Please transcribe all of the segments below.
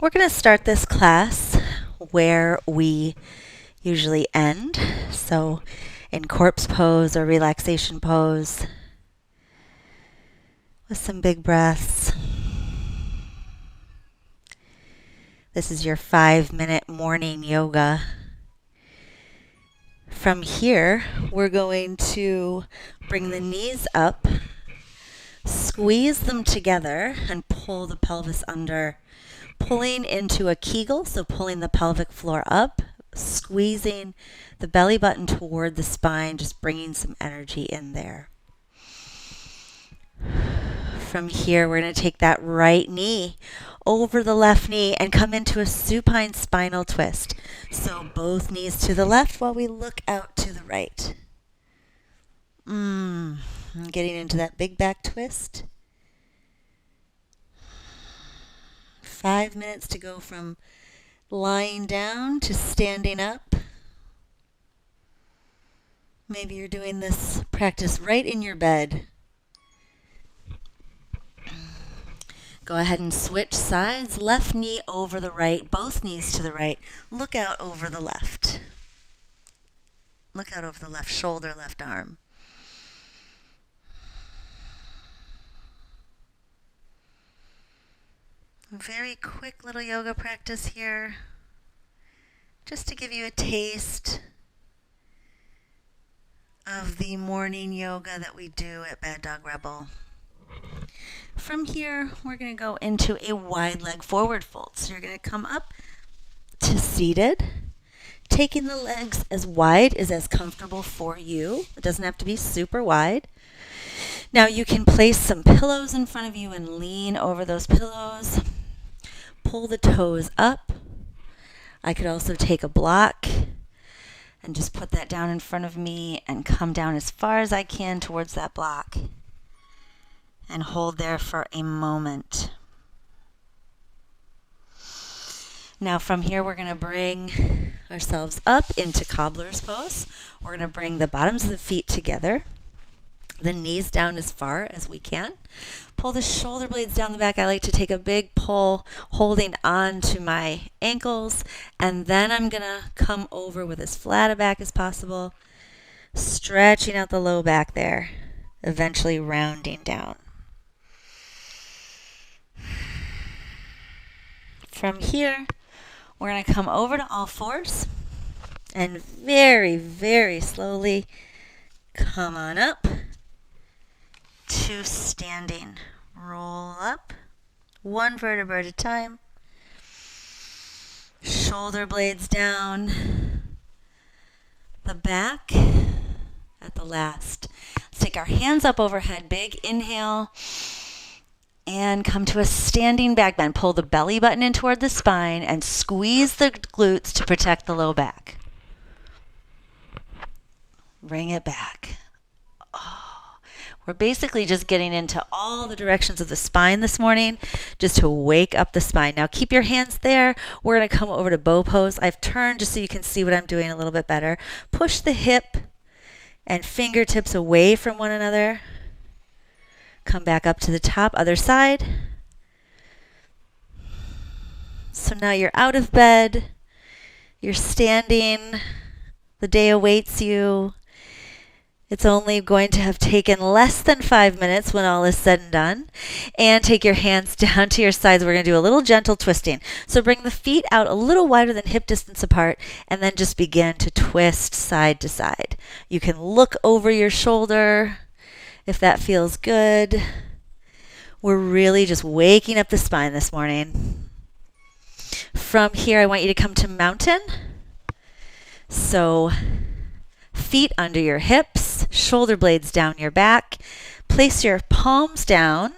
We're going to start this class where we usually end. So in corpse pose or relaxation pose with some big breaths. This is your 5-minute morning yoga. From here, we're going to bring the knees up, squeeze them together, and pull the pelvis under. Pulling into a Kegel, so pulling the pelvic floor up, squeezing the belly button toward the spine, just bringing some energy in there. From here, we're going to take that right knee over the left knee and come into a supine spinal twist. So both knees to the left while we look out to the right. Getting into that big back twist. 5 minutes to go from lying down to standing up. Maybe you're doing this practice right in your bed. Go ahead and switch sides. Left knee over the right, both knees to the right. Look out over the left. Look out over the left shoulder, left arm. Very quick little yoga practice here, just to give you a taste of the morning yoga that we do at Bad Dog Rebel. From here, we're going to go into a wide leg forward fold. So you're going to come up to seated, taking the legs as wide as comfortable for you. It doesn't have to be super wide. Now you can place some pillows in front of you and lean over those pillows. Pull the toes up. I could also take a block and just put that down in front of me and come down as far as I can towards that block and hold there for a moment. Now from here we're going to bring ourselves up into Cobbler's pose. We're going to bring the bottoms of the feet together, the knees down as far as we can. Pull the shoulder blades down the back. I like to take a big pull, holding on to my ankles, and then I'm going to come over with as flat a back as possible, stretching out the low back there, eventually rounding down. From here, we're going to come over to all fours and very, very slowly come on up to standing. Roll up, one vertebra at a time. Shoulder blades down. The back at the last. Let's take our hands up overhead. Big inhale. And come to a standing back bend. Pull the belly button in toward the spine and squeeze the glutes to protect the low back. Bring it back. We're basically just getting into all the directions of the spine this morning just to wake up the spine. Now keep your hands there. We're going to come over to bow pose. I've turned just so you can see what I'm doing a little bit better. Push the hip and fingertips away from one another. Come back up to the top, other side. So now you're out of bed. You're standing. The day awaits you. It's only going to have taken less than 5 minutes when all is said and done. And take your hands down to your sides. We're going to do a little gentle twisting. So bring the feet out a little wider than hip distance apart and then just begin to twist side to side. You can look over your shoulder if that feels good. We're really just waking up the spine this morning. From here, I want you to come to mountain. So feet under your hips, shoulder blades down your back. Place your palms down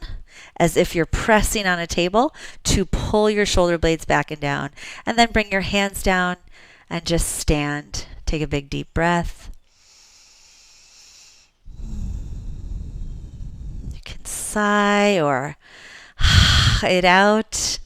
as if you're pressing on a table to pull your shoulder blades back and down. And then bring your hands down and just stand. Take a big deep breath. You can sigh or it out.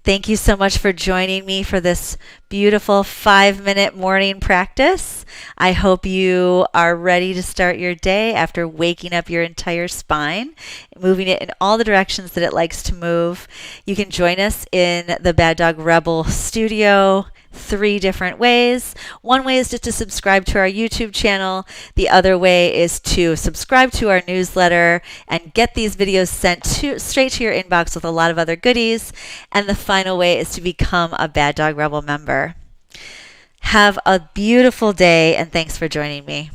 Thank you so much for joining me for this beautiful 5-minute morning practice. I hope you are ready to start your day after waking up your entire spine, moving it in all the directions that it likes to move. You can join us in the Bad Dog Rebel studio 3 different ways. One way is just to subscribe to our YouTube channel. The other way is to subscribe to our newsletter and get these videos sent straight to your inbox with a lot of other goodies. And the final way is to become a Bad Dog Rebel member. Have a beautiful day, and thanks for joining me.